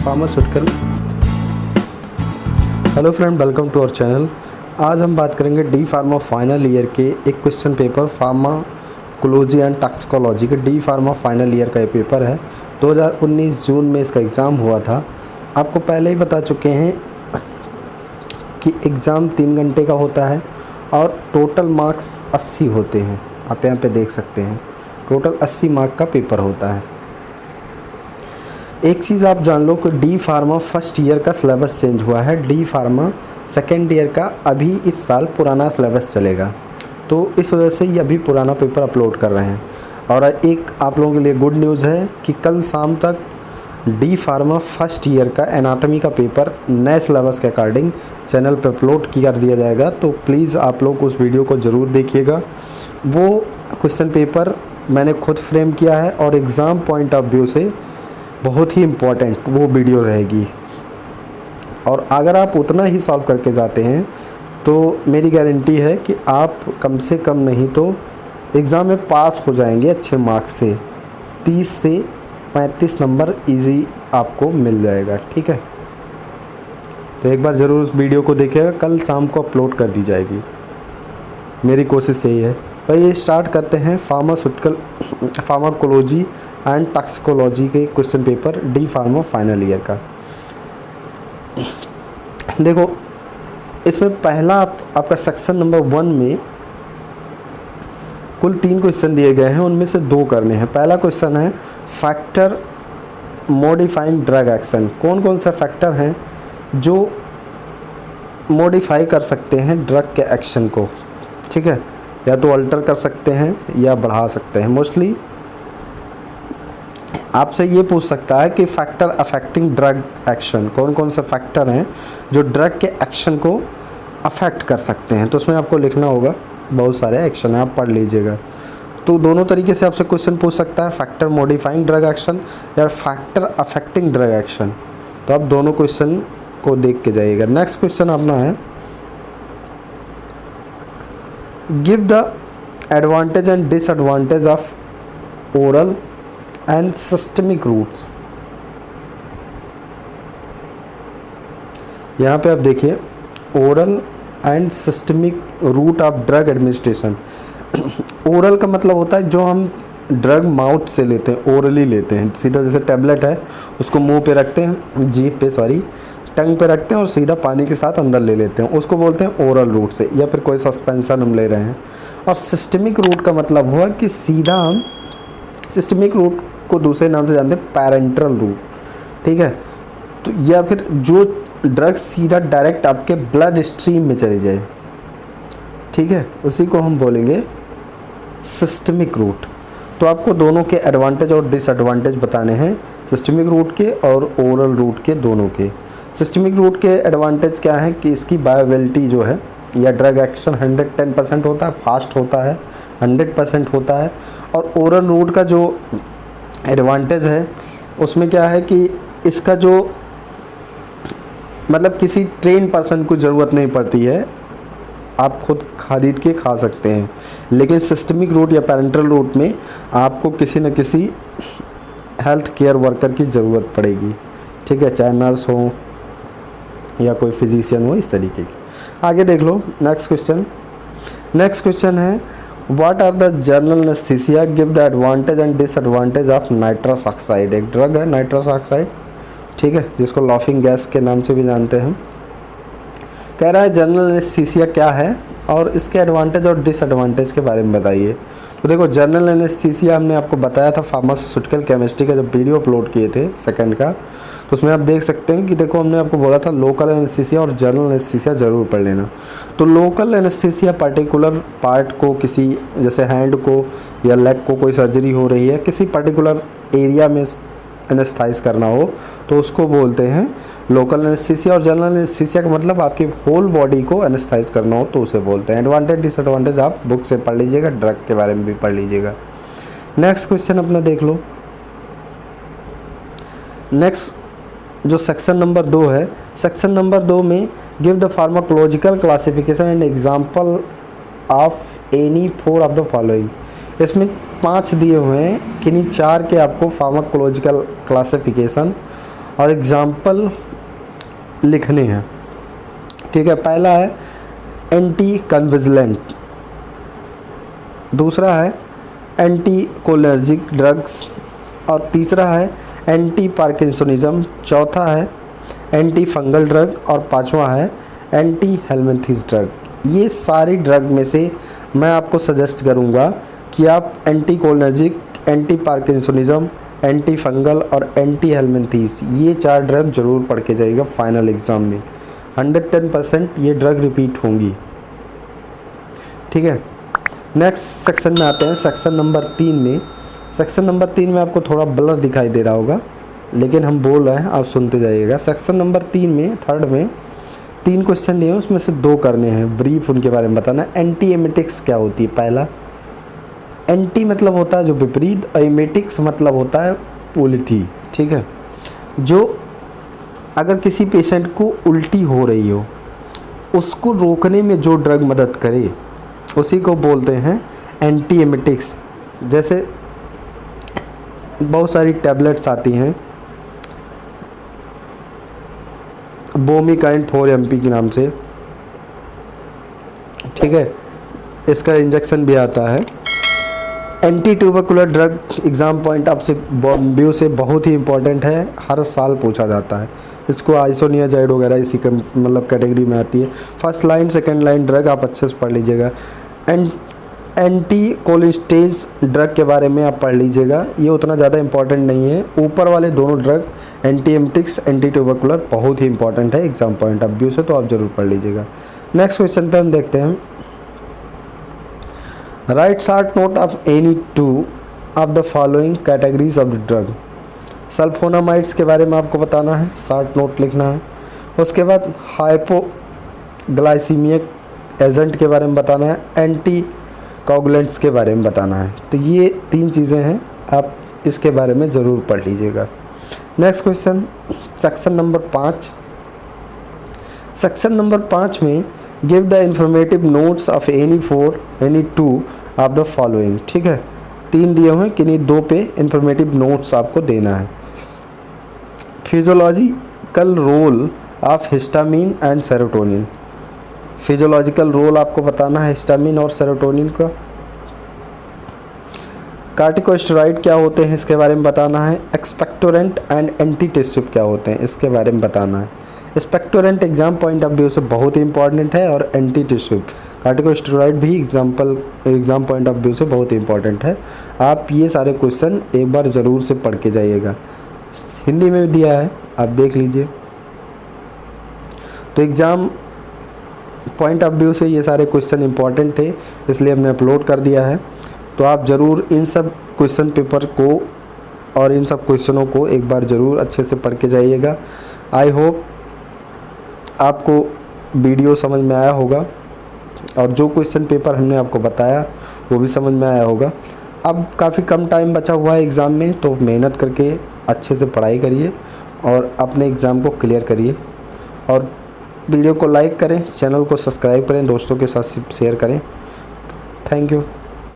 Pharmaceutical. Hello friend, welcome to our channel. आज हम बात करेंगे डी फार्मा फाइनल ईयर के एक question paper pharmacology and toxicology के डी फार्मा फाइनल ईयर का ये पेपर है। 2019 जून में इसका एग्ज़ाम हुआ था। आपको पहले ही बता चुके हैं कि एग्ज़ाम 3 घंटे का होता है और टोटल मार्क्स 80 होते हैं। आप यहाँ पे देख सकते हैं टोटल 80 मार्क का पेपर होता है। एक चीज़ आप जान लो कि डी फार्मा फर्स्ट ईयर का सिलेबस चेंज हुआ है। डी फार्मा सेकेंड ईयर का अभी इस साल पुराना सिलेबस चलेगा, तो इस वजह से ये अभी पुराना पेपर अपलोड कर रहे हैं। और एक आप लोगों के लिए गुड न्यूज़ है कि कल शाम तक डी फार्मा फर्स्ट ईयर का एनाटॉमी का पेपर नए सिलेबस के अकॉर्डिंग चैनल पर अपलोड कर दिया जाएगा। तो प्लीज़ आप लोग उस वीडियो को ज़रूर देखिएगा। वो क्वेश्चन पेपर मैंने खुद फ्रेम किया है और एग्ज़ाम पॉइंट ऑफ व्यू से बहुत ही इम्पॉर्टेंट वो वीडियो रहेगी। और अगर आप उतना ही सॉल्व करके जाते हैं तो मेरी गारंटी है कि आप कम से कम नहीं तो एग्ज़ाम में पास हो जाएंगे अच्छे मार्क्स से। 30 से 35 नंबर इजी आपको मिल जाएगा। ठीक है, तो एक बार ज़रूर उस वीडियो को देखिएगा, कल शाम को अपलोड कर दी जाएगी। मेरी कोशिश यही है। तो ये स्टार्ट करते हैं फार्माकोलॉजी एंड टॉक्सिकोलॉजी के question paper D pharma final year का। देखो, इसमें पहला आपका सेक्शन नंबर 1 में कुल 3 क्वेश्चन दिए गए हैं, उनमें से 2 करने हैं। पहला क्वेश्चन है फैक्टर मॉडिफाइंग ड्रग एक्शन। कौन कौन से फैक्टर हैं जो मॉडिफाई कर सकते हैं ड्रग के एक्शन को। ठीक है, या तो अल्टर कर सकते हैं या बढ़ा सकते हैं। मोस्टली आपसे ये पूछ सकता है कि फैक्टर अफेक्टिंग ड्रग एक्शन, कौन कौन से फैक्टर हैं जो ड्रग के एक्शन को अफेक्ट कर सकते हैं। तो उसमें आपको लिखना होगा, बहुत सारे एक्शन हैं, आप पढ़ लीजिएगा। तो दोनों तरीके से आपसे क्वेश्चन पूछ सकता है, फैक्टर मॉडिफाइंग ड्रग एक्शन या फैक्टर अफेक्टिंग ड्रग एक्शन। तो आप दोनों क्वेश्चन को देख के जाइएगा। नेक्स्ट क्वेश्चन अपना है give the advantage and disadvantage of oral and systemic routes. यहाँ पे आप देखिए oral and systemic route of drug administration. Oral का मतलब होता है जो हम ड्रग माउथ से लेते हैं, ओरली लेते हैं। सीधा जैसे टैबलेट है उसको मुंह पे रखते हैं, जीभ पे टंग पे रखते हैं और सीधा पानी के साथ अंदर ले लेते हैं, उसको बोलते हैं ओरल रूट से। या फिर कोई सस्पेंशन हम ले रहे हैं। और सिस्टमिक रूट का मतलब हुआ कि सीधा हम सिस्टमिक रूट को दूसरे नाम से जानते हैं पैरेंटल रूट। ठीक है, तो या फिर जो ड्रग सीधा डायरेक्ट आपके ब्लड स्ट्रीम में चली जाए, ठीक है, उसी को हम बोलेंगे सिस्टमिक रूट। तो आपको दोनों के एडवांटेज और डिसएडवांटेज बताने हैं, सिस्टमिक रूट के और ओरल रूट के, दोनों के। सिस्टमिक रूट के एडवांटेज क्या है कि इसकी बायोअवेलेबिलिटी जो है या ड्रग एक्शन 110% होता है, फास्ट होता है, 100% होता है। और ओरल रूट का जो एडवांटेज है उसमें क्या है कि इसका जो मतलब किसी ट्रेन पर्सन को ज़रूरत नहीं पड़ती है, आप खुद खरीद के खा सकते हैं। लेकिन सिस्टमिक रूट या पैरेंटल रूट में आपको किसी न किसी हेल्थ केयर वर्कर की ज़रूरत पड़ेगी। ठीक है, चाहे नर्स हो या कोई फिजिशियन हो, इस तरीके की। आगे देख लो नेक्स्ट क्वेश्चन है what are the general anaesthesia give the advantage and disadvantage of nitrous oxide. एक ड्रग है नाइट्रस ऑक्साइड, ठीक है, जिसको लाफिंग गैस के नाम से भी जानते हैं। कह रहा है जनरल एनेस्थीसिया क्या है और इसके एडवांटेज और डिसएडवांटेज के बारे में बताइए। तो देखो, जनरल एनेस्थीसिया हमने आपको बताया था फार्मास्यूटिकल केमिस्ट्री का जब वीडियो अपलोड किए थे सेकंड का, तो उसमें आप देख सकते हैं कि देखो हमने आपको बोला था लोकल एनेस्थीसिया और जनरल एनेस्थीसिया ज़रूर पढ़ लेना। तो लोकल एनेस्थीसिया पर्टिकुलर पार्ट को, किसी जैसे हैंड को या लेग को कोई सर्जरी हो रही है, किसी पर्टिकुलर एरिया में एनेस्थाइज करना हो तो उसको बोलते हैं लोकल एनेस्थीसिया। और जनरल एनेस्थीसिया का मतलब आपकी होल बॉडी को एनेस्थाइज करना हो तो उसे बोलते हैं। एडवांटेज डिसएडवांटेज आप बुक से पढ़ लीजिएगा, ड्रग के बारे में भी पढ़ लीजिएगा। नेक्स्ट क्वेश्चन अपना देख लो। नेक्स्ट जो सेक्शन नंबर 2 है, सेक्शन नंबर 2 में give the pharmacological classification and example of any 4 of the following. इसमें 5 दिए हुए हैं, किन्हीं 4 के आपको फार्माकोलॉजिकल क्लासिफिकेशन और एग्जाम्पल लिखने हैं। ठीक है, पहला है एंटी कन्विजिलेंट, दूसरा है एंटी कोलिनर्जिक ड्रग्स, और तीसरा है एंटी पार्किंसोनिज्म, चौथा है एंटी फंगल ड्रग, और पांचवा है एंटी हेलमिंथेस ड्रग। ये सारी ड्रग में से मैं आपको सजेस्ट करूँगा कि आप anti cholinergic, anti parkinsonism, anti fungal और एंटी हेलमिंथेस ये 4 ड्रग जरूर पढ़ के जाइएगा फाइनल एग्ज़ाम में। 110% ये ड्रग रिपीट होंगी। ठीक है, नेक्स्ट सेक्शन में आते हैं, सेक्शन नंबर 3 में। सेक्शन नंबर 3 में आपको थोड़ा ब्लर दिखाई दे रहा होगा, लेकिन हम बोल रहे हैं, आप सुनते जाइएगा। सेक्शन नंबर 3 में, थर्ड में 3 क्वेश्चन दिए हैं, उसमें से 2 करने हैं, ब्रीफ उनके बारे में बताना। एंटी एमेटिक्स क्या होती है? पहला, एंटी मतलब होता है जो विपरीत, एमेटिक्स मतलब होता है उल्टी। ठीक है, जो अगर किसी पेशेंट को उल्टी हो रही हो, उसको रोकने में जो ड्रग मदद करे उसी को बोलते हैं एंटी एमेटिक्स। जैसे बहुत सारी टैबलेट्स आती हैं बोमिकाइन 4 MP के नाम से। ठीक है, इसका इंजेक्शन भी आता है। Anti tubercular drug exam point of view से बहुत ही इंपॉर्टेंट है, हर साल पूछा जाता है। इसको आइसोनियाजाइड वगैरह इसी का मतलब कैटेगरी में आती है। First line second line drug आप अच्छे से पढ़ लीजिएगा। एंटी कोलिस्टेज ड्रग के बारे में आप पढ़ लीजिएगा, ये उतना ज़्यादा इंपॉर्टेंट नहीं है। ऊपर वाले दोनों drug anti emetics, anti tubercular बहुत ही इंपॉर्टेंट है एग्जाम पॉइंट ऑफ व्यू से, तो आप ज़रूर पढ़ लीजिएगा। नेक्स्ट क्वेश्चन पे हम देखते हैं, write short note of any 2 of the following categories of the drug. Sulphonamides के बारे में आपको बताना है, शॉर्ट नोट लिखना है। उसके बाद हाइपोग्लाइसीमिक एजेंट के बारे में बताना है, एंटी कोगुलेंट्स के बारे में बताना है। तो ये 3 चीज़ें हैं, आप इसके बारे में ज़रूर पढ़ लीजिएगा। Next question, section number 5। Section number 5 में give the informative notes of any 2 of the following. ठीक है, 3 दिए हुए, किन्हीं 2 पे इंफॉर्मेटिव नोट्स आपको देना है। Physiological role of histamine and serotonin. Physiological role आपको बताना है हिस्टामिन और सेरोटोनिन का। कार्टिकोस्टेरॉइड क्या होते हैं इसके बारे में बताना है। एक्सपेक्टोरेंट एंड एंटीटेसिव क्या होते हैं इसके बारे में बताना है। Expectorant exam point of view से बहुत ही इंपॉर्टेंट है, और एंटीटेसिव कार्टिकोस्टेरॉइड भी एग्जाम पॉइंट ऑफ व्यू से बहुत ही इंपॉर्टेंट है। आप ये सारे क्वेश्चन एक बार ज़रूर से पढ़ के जाइएगा, हिंदी में भी दिया है, आप देख लीजिए। तो एग्ज़ाम पॉइंट ऑफ व्यू से ये सारे क्वेश्चन इंपॉर्टेंट थे, इसलिए हमने अपलोड कर दिया है। तो आप ज़रूर इन सब क्वेश्चन पेपर को और इन सब क्वेश्चनों को एक बार ज़रूर अच्छे से पढ़ के जाइएगा। आई होप आपको वीडियो समझ में आया होगा, और जो क्वेश्चन पेपर हमने आपको बताया वो भी समझ में आया होगा। अब काफ़ी कम टाइम बचा हुआ है एग्ज़ाम में, तो मेहनत करके अच्छे से पढ़ाई करिए और अपने एग्ज़ाम को क्लियर करिए। और वीडियो को लाइक करें, चैनल को सब्सक्राइब करें, दोस्तों के साथ शेयर करें। Thank you.